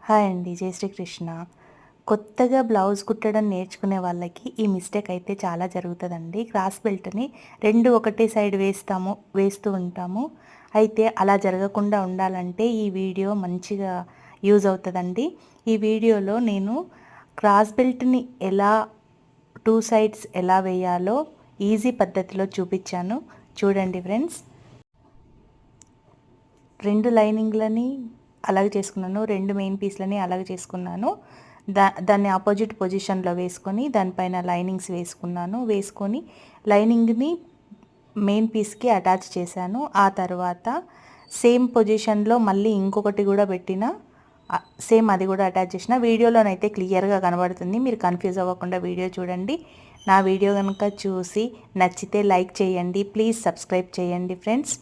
Hi అండి, జై శ్రీకృష్ణ. కొత్తగా బ్లౌజ్ కుట్టడం నేర్చుకునే వాళ్ళకి ఈ మిస్టేక్ అయితే చాలా జరుగుతుందండి. క్రాస్ బెల్ట్ని రెండు ఒకటే సైడ్ వేస్తూ ఉంటాము. అయితే అలా జరగకుండా ఉండాలంటే ఈ వీడియో మంచిగా యూజ్ అవుతుందండి. ఈ వీడియోలో నేను క్రాస్ బెల్ట్ని ఎలా టూ సైడ్స్ ఎలా వేయాలో ఈజీ పద్ధతిలో చూపించాను. చూడండి ఫ్రెండ్స్. రెండు లైనింగ్లని అలాగే చేసుకున్నాను, రెండు మెయిన్ పీస్లని అలాగే చేసుకున్నాను. దాన్ని ఆపోజిట్ పొజిషన్లో వేసుకొని దానిపైన లైనింగ్స్ వేసుకొని లైనింగ్ని మెయిన్ పీస్కి అటాచ్ చేశాను. ఆ తర్వాత సేమ్ పొజిషన్లో మళ్ళీ ఇంకొకటి కూడా సేమ్ అది కూడా అటాచ్ చేసిన. వీడియోలోనైతే క్లియర్గా కనబడుతుంది, మీరు కన్ఫ్యూజ్ అవ్వకుండా వీడియో చూడండి. నా వీడియో కనుక చూసి నచ్చితే లైక్ చేయండి, ప్లీజ్ సబ్స్క్రైబ్ చేయండి ఫ్రెండ్స్.